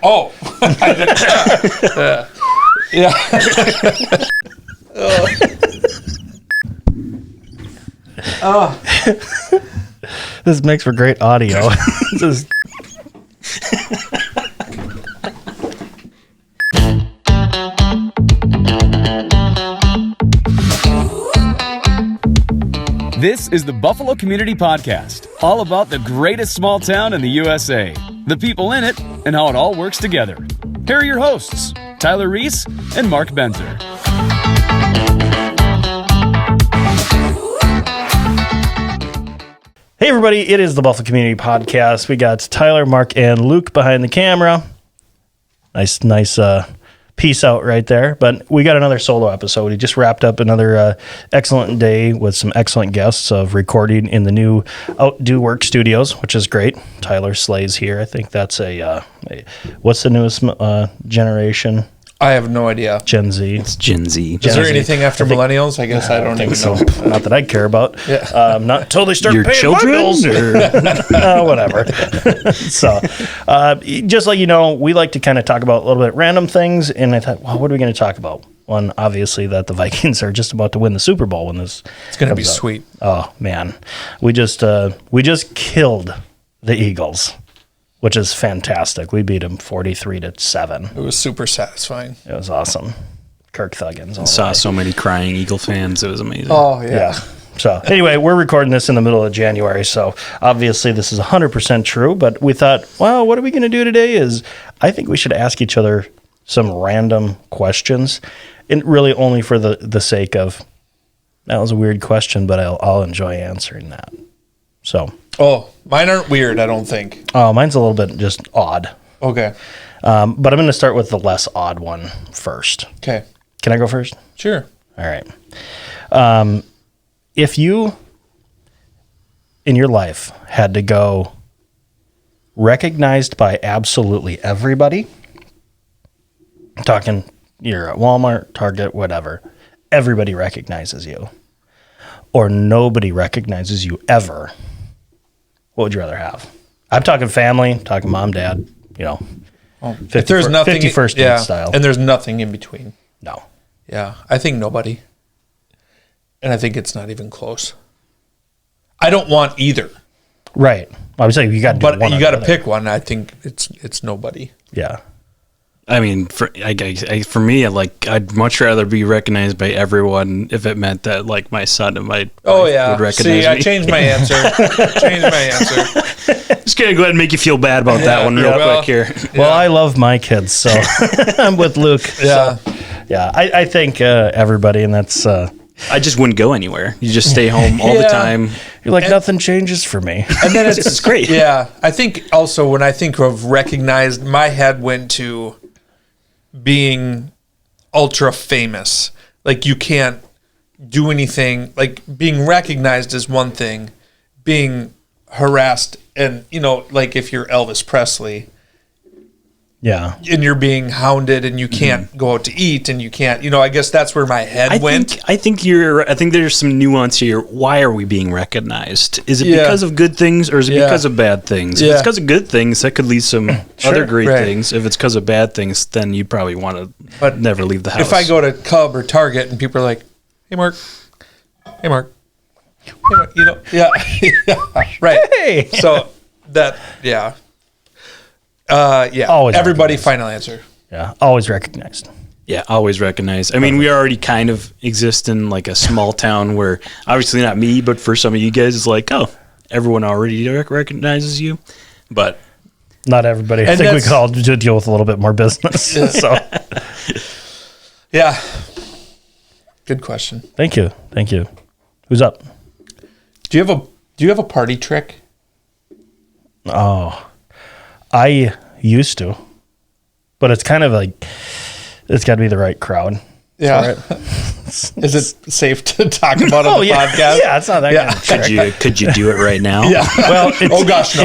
Oh. Yeah. This makes for great audio. This is- This is the Buffalo Community Podcast, all about the greatest small town in the USA, the people in it, and how it all works together. Here are your hosts, Tyler Reiss and Mark Benzer. Hey everybody, it is the Buffalo Community Podcast. We got Tyler, Mark, and Luke behind the camera. Nice peace out right there. But we got another solo episode. We just wrapped up another excellent day with some excellent guests of recording in the new Outdo Work Studios, which is great. Tyler slays here. I think that's what's the newest generation? I have no idea. Gen Z. It's Gen Z. Is there anything after millennials? I guess I don't even know. Not that I care about. Yeah. Not until they start Your paying children? my bills. Whatever. So, just like you know, we like to kind of talk about a little bit random things. And I thought, well, what are we going to talk about? One, obviously, that the Vikings are just about to win the Super Bowl when this. It's going to be comes out. sweet. Oh man, we just killed the Eagles, which is fantastic. We beat them 43-7. It was super satisfying. It was awesome. Kirk Thuggins. all the Saw way. so many crying Eagle fans. It was amazing. Oh, yeah. Yeah. So anyway, we're recording this in the middle of January, so obviously this is 100% true, but we thought, well, what are we going to do today is I think we should ask each other some random questions, and really only for the sake of, that was a weird question, but I'll enjoy answering that. So. Oh, mine aren't weird, I don't think. Oh, mine's a little bit just odd. Okay. But I'm going to start with the less odd one first. Okay. Can I go first? Sure. All right. If you, in your life, had to go recognized by absolutely everybody, talking you're at Walmart, Target, whatever, everybody recognizes you, or nobody recognizes you ever, what would you rather have? I'm talking family, talking mom, dad, you know, If there's nothing 51st date style. And there's nothing in between. No. Yeah. I think nobody. And I think it's not even close. I don't want either. Right. I would say you got to do But one you or got to the other. pick one. I think it's nobody. Yeah. I mean, for me, I'd much rather be recognized by everyone if it meant that, like, my son and my Oh, wife yeah. would recognize See, me. I changed my answer. Just gonna go ahead and make you feel bad about that one real quick here. Well, I love my kids, so I'm with Luke. Yeah. So, yeah, I think everybody, and that's, I just wouldn't go anywhere. You just stay home all the Yeah. time. you're like, nothing changes for me. And then It's great. Yeah. I think also when I think of recognized, my head went to being ultra famous. Like you can't do anything. Like being recognized is one thing. Being harassed and, you know, like if you're Elvis Presley Yeah. and you're being hounded and you can't go out to eat and you can't, you know, I guess that's where my head went. I think there's some nuance here. Why are we being recognized? Is it Yeah. because of good things or is it Yeah. because of bad things? If Yeah. it's because of good things, that could lead some other great Right. things. If it's because of bad things, then you probably want to But never leave the house. If I go to Cub or Target and people are like, "Hey Mark, hey Mark, hey Mark," you know, yeah, yeah, right. Hey. So that, yeah, yeah. Always Everybody, recognized. final answer. Yeah. Always recognized. Yeah, always recognize. I mean, we already kind of exist in like a small town where obviously not me, but for some of you guys, it's like, oh, everyone already recognizes you. But Not everybody. I And think we that's- could all deal with a little bit more business. So Yeah. Good question. thank you. Thank you. Who's up? Do you have a party trick? Oh, I used to, but it's kind of like, it's got to be the right crowd. Yeah. Is it safe to talk about on the yeah. podcast? Yeah, it's not that Yeah. kind of trick. could you do it right now? Yeah. Well, it's, Oh gosh, no.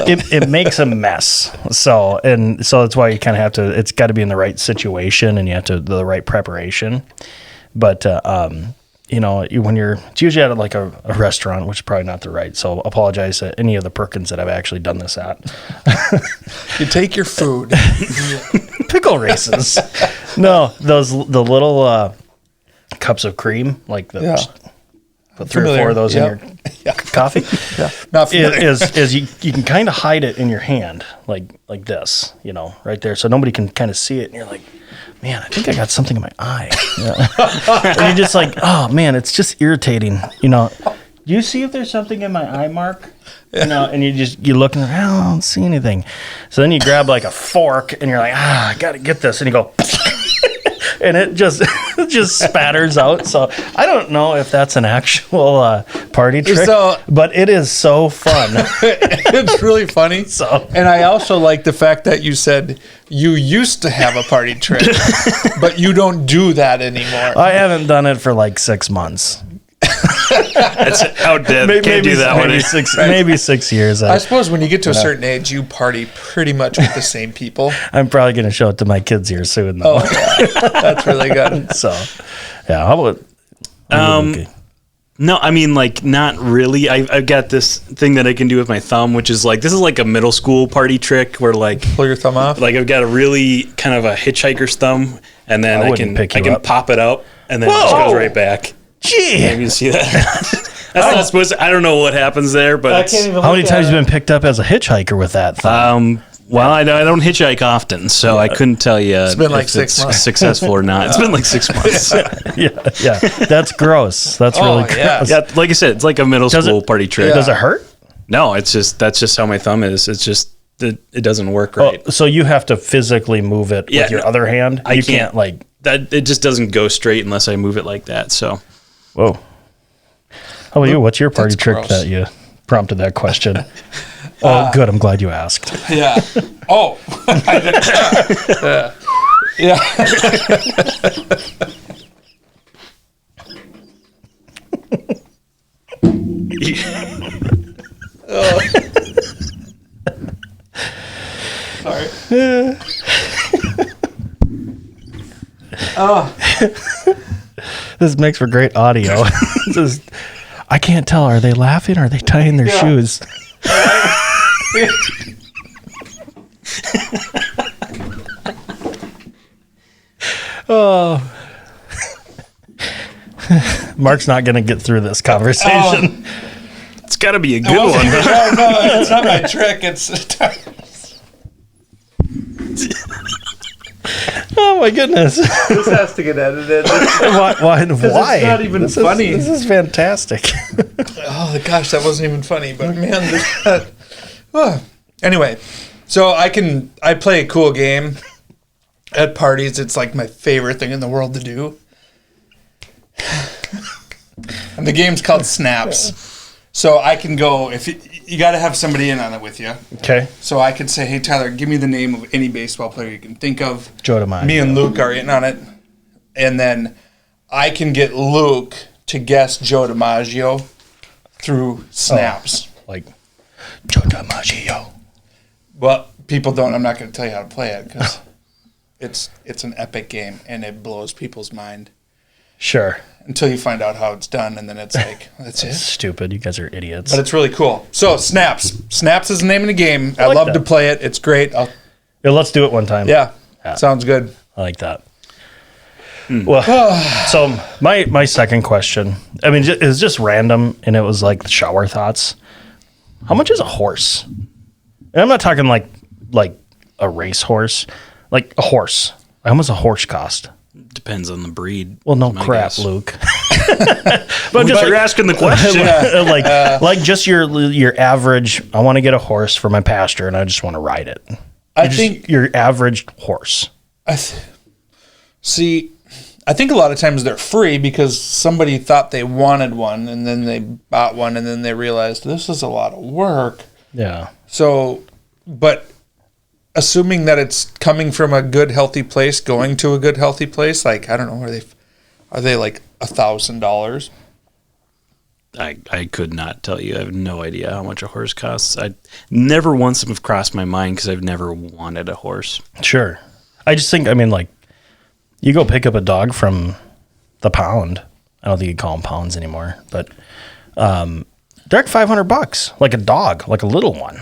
it makes a mess. So that's why you kind of have to, it's got to be in the right situation and you have to, the right preparation. But, when it's usually at like a restaurant, which is probably not the right. So apologize to any of the Perkins that I've actually done this at. You take your food. Pickle races. No, the little cups of cream, like the. Yeah. Put 3 or 4 of those in your coffee. Yeah, not familiar. Is you can kind of hide it in your hand, like this, right there, so nobody can kind of see it, and you're like, man, I think I got something in my eye. And you're just like, oh man, it's just irritating. Do you see if there's something in my eye, Mark? And you look and I don't see anything. So then you grab like a fork and you're like, I got to get this, and you go. And it just spatters out. So I don't know if that's an actual party trick, but it is so fun. It's really funny. And I also like the fact that you said you used to have a party trick, but you don't do that anymore. I haven't done it for like 6 months. That's outdated. Can't do that one. Maybe 6 years. I suppose when you get to a certain age, you party pretty much with the same people. I'm probably going to show it to my kids here soon, though. Oh, yeah. That's really good. So, yeah. How about? No, I mean, like, not really. I've got this thing that I can do with my thumb, which is like, this is like a middle school party trick where, like, pull your thumb off. Like, I've got a really kind of a hitchhiker's thumb, and then I can pop it up, and then it just goes right back. Gee, maybe you see that. That's not supposed to. I don't know what happens there, but how many times have you been picked up as a hitchhiker with that thumb? Well, I don't hitchhike often, so I couldn't tell you. It's been like 6 months, successful or not. It's been like 6 months. Yeah, that's gross. That's really gross. Yeah, like I said, it's like a middle school party trick. Yeah. Does it hurt? No, that's just how my thumb is. It's just it doesn't work right. So you have to physically move it with your other hand. You can't like that. It just doesn't go straight unless I move it like that. So. Whoa. How about you? What's your party trick that you prompted that question? Oh, good. I'm glad you asked. Yeah. Oh. Yeah. Sorry. Oh. This makes for great audio. I can't tell. Are they laughing or are they tying their shoes? Oh. Mark's not going to get through this conversation. It's got to be a good one. No, it's not my trick. It's... Oh my goodness! This has to get edited. Why? It's not even funny. This is fantastic. Oh gosh, that wasn't even funny. But man, anyway, so I play a cool game at parties. It's like my favorite thing in the world to do, and the game's called Snaps. So I can go if you got to have somebody in on it with you. Okay. So I could say, hey Tyler, give me the name of any baseball player you can think of. Joe DiMaggio. Me and Luke are in on it, and then I can get Luke to guess Joe DiMaggio through Snaps. Like Joe DiMaggio. Well, people don't. I'm not going to tell you how to play it because it's an epic game and it blows people's mind. Sure. Until you find out how it's done, and then it's like, that's it. Stupid. You guys are idiots. But it's really cool. So, Snaps. Snaps is the name of the game. I love to play it. It's great. Yeah, let's do it one time. Yeah. Sounds good. I like that. Well, so my second question, I mean, it was just random, and it was like shower thoughts. How much is a horse? And I'm not talking like a race horse, like a horse. How much does a horse cost? Depends on the breed. Well, no crap, Luke. But just you're asking the question. like just your average. I want to get a horse for my pasture, and I just want to ride it. I think your average horse. I think a lot of times they're free because somebody thought they wanted one, and then they bought one, and then they realized this is a lot of work. Yeah. So, but assuming that it's coming from a good, healthy place, going to a good, healthy place, like, I don't know, are they like $1,000? I could not tell you. I have no idea how much a horse costs. I never once have crossed my mind because I've never wanted a horse. Sure. I just think, I mean, like, you go pick up a dog from the pound, I don't think you call them pounds anymore, but they're like $500, like a dog, like a little one.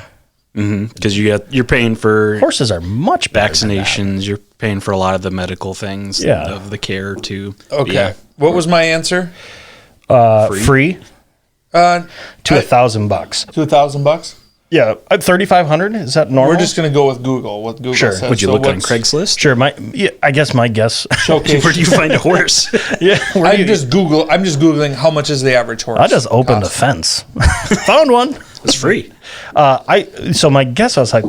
Because you're paying for Horses are much better vaccinations. You're paying for a lot of the medical things of the care too. Okay. Yeah. What was my answer? Free to $1,000. To $1,000? Yeah, 3,500. Is that normal? We're just gonna go with Google. What Google Sure. says. Would you So look on what's- Craigslist? Sure. I guess my guess. Showcase. Where do you find a horse? Yeah, I'm just Googling how much is the average horse. I just opened the cost. fence, found one. It's free. So my guess, I was like,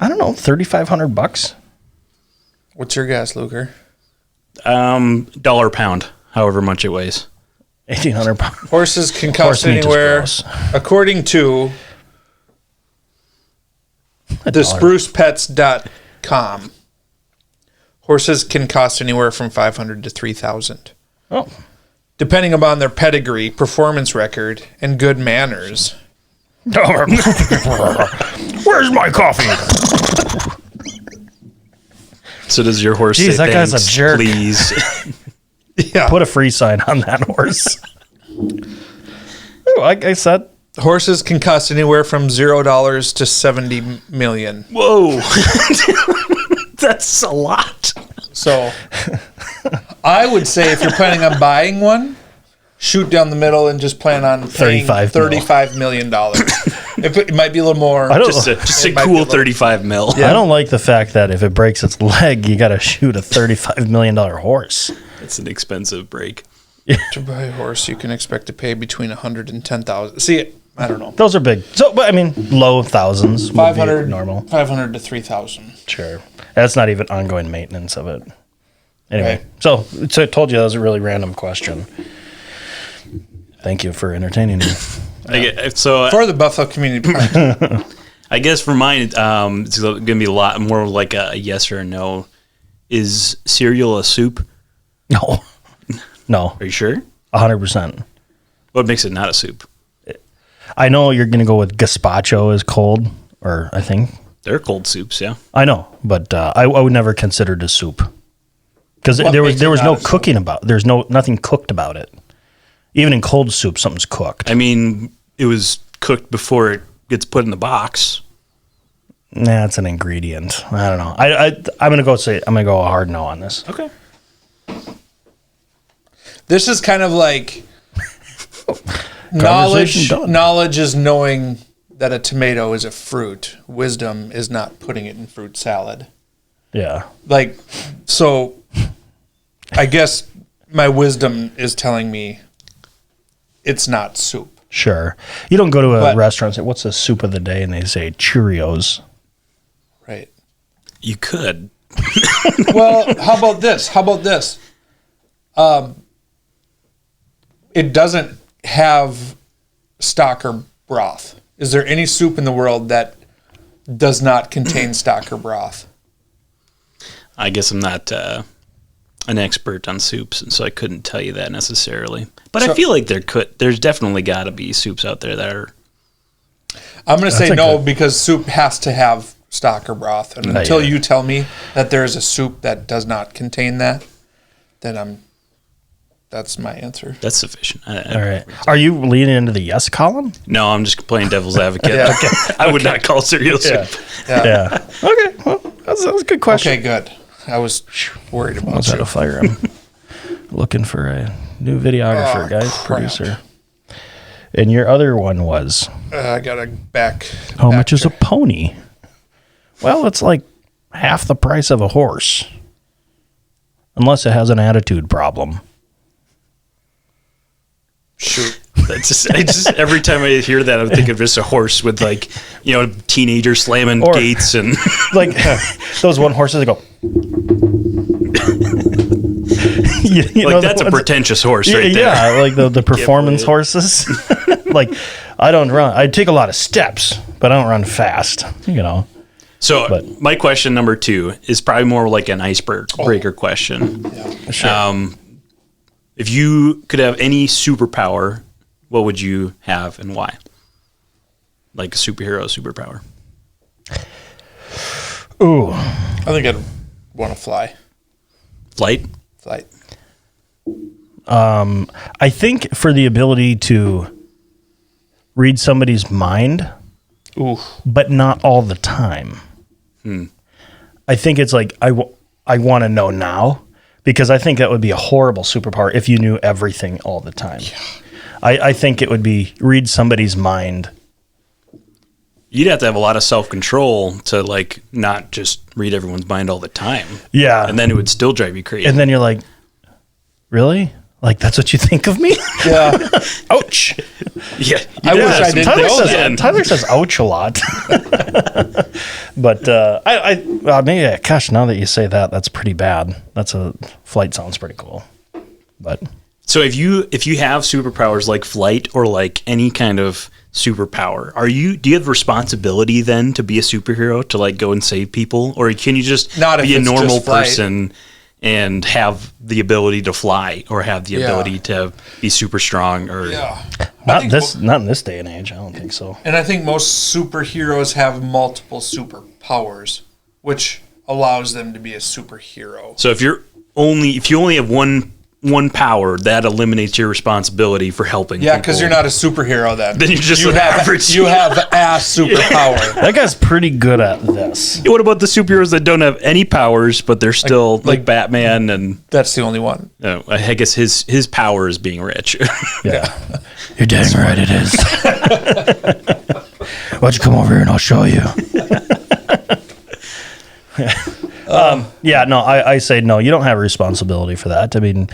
I don't know, $3,500. What's your guess, Luker? Dollar pound, however much it weighs. 1,800 pounds. Horses can cost Horse meat is anywhere, gross. according to the sprucepets.com. Horses can cost anywhere from $500 to $3,000, Oh, depending upon their pedigree, performance record, and good manners. where's my coffee? So does your horse Jeez, say that guy's a thanks, jerk. please? Yeah, Put a free sign on that horse. Like I said, horses can cost anywhere from $0 to $70 million. Whoa. That's a lot. So, I would say if you're planning on buying one, shoot down the middle and just plan on paying $35 million. It might be a little more. I don't- Just a It might be cool a little- 35 mil. I don't like the fact that if it breaks its leg, you got to shoot a $35 million horse. It's an expensive break. To buy a horse, you can expect to pay between $100 and $10,000. See, I don't know. Those are big. So, but I mean, low thousands. 500 normal. 500 to 3,000. Sure. That's not even ongoing maintenance of it. Anyway, Right. so I told you that was a really random question. Thank you for entertaining me. So For the Buffalo Community Park. I guess for mine, it's going to be a lot more like a yes or a no. Is cereal a soup? No. No. Are you sure? 100%. What makes it not a soup? I know you're going to go with gazpacho is cold, or I think. They're cold soups, yeah. I know, but I would never consider it a soup. Because What there was makes it no not a soup? cooking about. There's nothing cooked about it. Even in cold soup, something's cooked. I mean, it was cooked before it gets put in the box. Nah, it's an ingredient. I don't know. I'm gonna go a hard no on this. Okay. This is kind of like Conversation done. knowledge is knowing that a tomato is a fruit. Wisdom is not putting it in fruit salad. Yeah. Like, so I guess my wisdom is telling me it's not soup. Sure. You don't go to a But- restaurant and say, what's the soup of the day? And they say Cheerios. Right. You could. Well, how about this? It doesn't have stock or broth. Is there any soup in the world that does not contain stock or broth? I guess I'm not an expert on soups, and so I couldn't tell you that necessarily. But I feel like there's definitely got to be soups out there that are. I'm going to say a no good- because soup has to have stock or broth. And until you tell me that there is a soup that does not contain that, then that's my answer. That's sufficient. All right. Are you leaning into the yes column? No, I'm just playing devil's advocate. Yeah. I would not call cereal soup. Yeah. Okay. Well, that was a good question. Okay, good. I was worried I about was out soup. of fire. I'm looking for a new videographer, Oh, guys, crap. producer. And your other one was, I got to back. how much is a pony? Well, it's like half the price of a horse. Unless it has an attitude problem. Shoot. That's just every time I hear that, I think of just a horse with like, teenager slamming Or- gates and Like those one horses that go. you like know, that's the a ones- pretentious horse right there. Yeah, like the performance it. horses. Like I don't run. I take a lot of steps, but I don't run fast. So But- my question number 2 is probably more like an icebreaker question. Sure. If you could have any superpower, what would you have and why? Like a superhero superpower. Ooh, I think I'd want to fly. Flight? Flight. I think for the ability to read somebody's mind, but not all the time. I think it's like I want to know now, because I think that would be a horrible superpower if you knew everything all the time. Yeah. I think it would be read somebody's mind. You'd have to have a lot of self-control to like not just read everyone's mind all the time. Yeah. And then it would still drive you crazy. And then you're like, really? Like, that's what you think of me? Yeah. Ouch. Yeah. I wish I didn't know that. Tyler says ouch a lot. But gosh, now that you say that, that's pretty bad. Flight sounds pretty cool. But so if you have superpowers like flight or like any kind of superpower, do you have responsibility then to be a superhero, to like go and save people? Or can you just be a normal person and have the ability to fly, or have the ability to be super strong? Or not in this day and age. I don't think so. And I think most superheroes have multiple superpowers, which allows them to be a superhero. So if you only have one power, that eliminates your responsibility for helping. Yeah, because you're not a superhero then. Then you're just average. You have a superpower. That guy's pretty good at this. What about the superheroes that don't have any powers, but they're still like Batman? And that's the only one. I guess his power is being rich. Yeah. You're dang right it is. Why don't you come over here and I'll show you. I say no, you don't have a responsibility for that. I mean,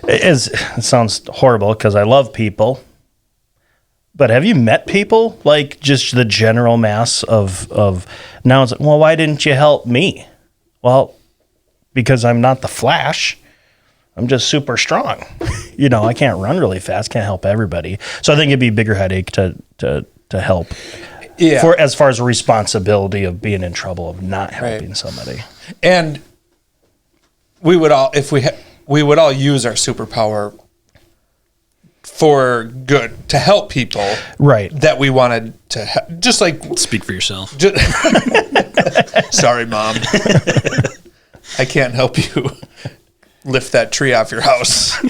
it sounds horrible because I love people, but have you met people, like just the general mass of now it's like, well, why didn't you help me? Well, because I'm not the Flash. I'm just super strong. I can't run really fast, can't help everybody. So I think it'd be a bigger headache to help. Yeah. As far as a responsibility of being in trouble, of not helping somebody. And we would all, we would all use our superpower for good, to help people. Right. That we wanted to just like. Speak for yourself. Sorry, Mom. I can't help you lift that tree off your house.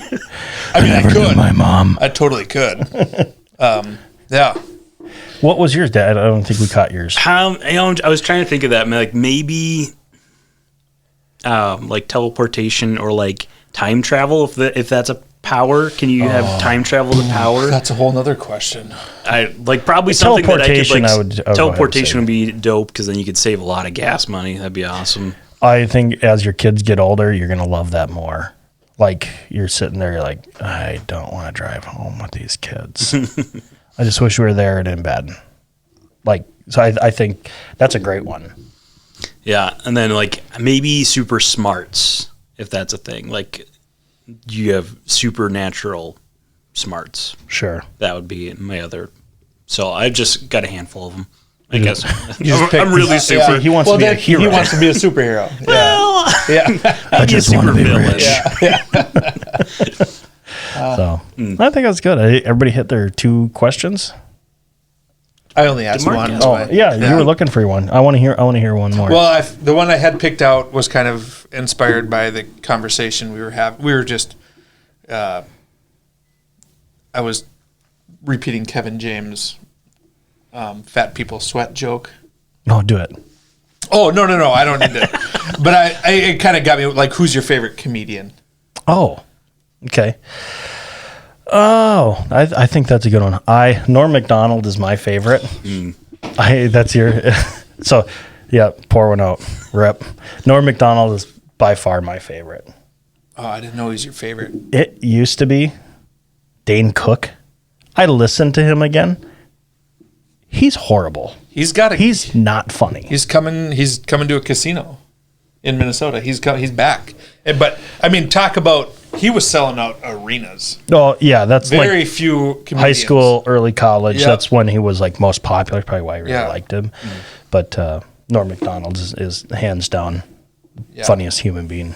I could. My mom. I totally could. Yeah. What was yours, Dad? I don't think we caught yours. I was trying to think of that. Like maybe, like teleportation or like time travel. If that's a power, can you have time travel to power? That's a whole nother question. Probably something that I could I would teleportation would be dope, because then you could save a lot of gas money. That'd be awesome. I think as your kids get older, you're gonna love that more. Like you're sitting there, you're like, I don't want to drive home with these kids. I just wish we were there and in bed. Like, so I think that's a great one. Yeah, and then like maybe super smarts, if that's a thing. Like you have supernatural smarts. Sure. That would be my other. So I've just got a handful of them. I guess I'm really super. Yeah, he wants to be a hero. He wants to be a superhero. Well, I just want to be rich. Yeah. So I think that's good. Everybody hit their 2 questions. I only asked one. You were looking for one. I want to hear one more. Well, the one I had picked out was kind of inspired by the conversation we were having. We were just, I was repeating Kevin James' fat people sweat joke. Oh, do it. Oh, no, I don't need to. But it kind of got me, like, who's your favorite comedian? Oh, okay. Oh, I think that's a good one. Norm Macdonald is my favorite. That's your. So, yeah, pour one out. Rep. Norm Macdonald is by far my favorite. Oh, I didn't know he was your favorite. It used to be Dane Cook. I listened to him again. He's horrible. He's not funny. He's coming to a casino in Minnesota. He's back. But I mean, talk about, he was selling out arenas. Oh yeah, that's very like few comedians. High school, early college. Yep. That's when he was like most popular. Probably why I really liked him. But Norm Macdonald is hands down funniest human being.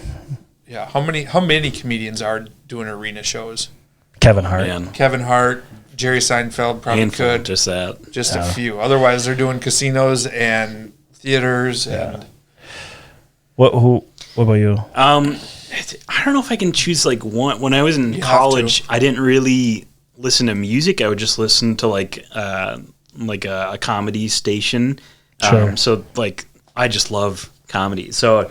Yeah. How many comedians are doing arena shows? Kevin Hart. Man. Kevin Hart. Jerry Seinfeld probably could. Just that. Just a few. Otherwise, they're doing casinos and theaters. And What about you? I don't know if I can choose like one. When I was in college, I didn't really listen to music. I would just listen to like a comedy station. Sure. So like I just love comedy. So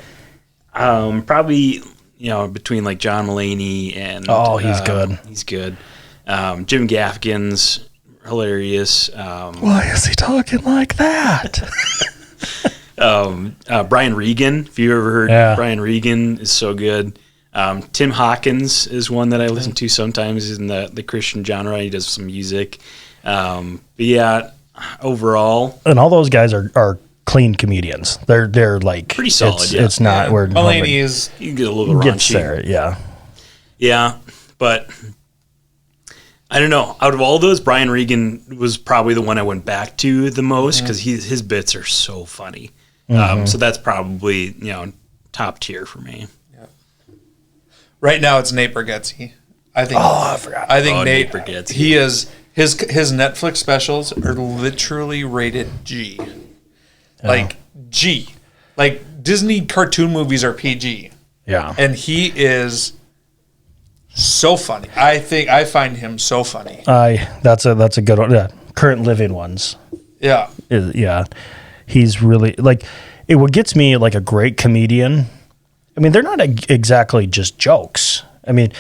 probably between like John Mulaney and he's good. He's good. Jim Gaffigan's hilarious. Why is he talking like that? Brian Regan, if you ever heard Brian Regan, is so good. Tim Hawkins is one that I listen to sometimes in the Christian genre. He does some music. But yeah, overall. And all those guys are clean comedians. They're like pretty solid. It's not where Mulaney is. You get a little raunchy. There, yeah. Yeah, but I don't know. Out of all those, Brian Regan was probably the one I went back to the most because his bits are so funny. So that's probably top tier for me. Yeah. Right now, it's Nate Bargatze. I think. Oh, I forgot. I think Nate Bargatze. He is his Netflix specials are literally rated G, like G, like Disney cartoon movies are PG. Yeah, and he is so funny. I find him so funny. That's a good one. Yeah. Current living ones. Yeah. He's really like it. What gets me like a great comedian. I mean, they're not exactly just jokes. I mean,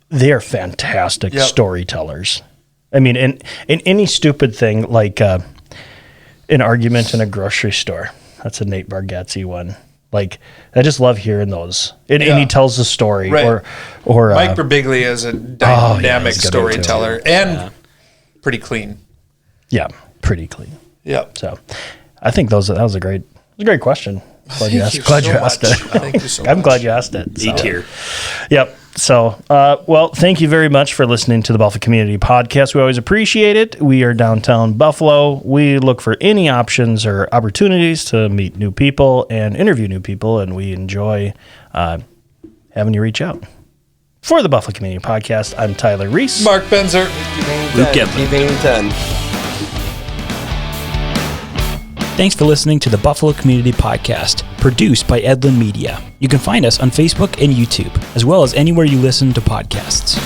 they are fantastic storytellers. I mean, in any stupid thing like an argument in a grocery store. That's a Nate Bargatze one. Like, I just love hearing those. And he tells the story. Right. Or Mike Birbiglia is a dynamic storyteller and pretty clean. Yeah, pretty clean. Yeah. So, I think that was a great question. Glad you asked it. Thank you so much. I'm glad you asked it. A tier. Yep. So, well, thank you very much for listening to the Buffalo Community Podcast. We always appreciate it. We are downtown Buffalo. We look for any options or opportunities to meet new people and interview new people, and we enjoy having you reach out. For the Buffalo Community Podcast, I'm Tyler Reiss. Mark Benzer. Luke Edlin. Thanks for listening to the Buffalo Community Podcast, produced by Edlin Media. You can find us on Facebook and YouTube, as well as anywhere you listen to podcasts.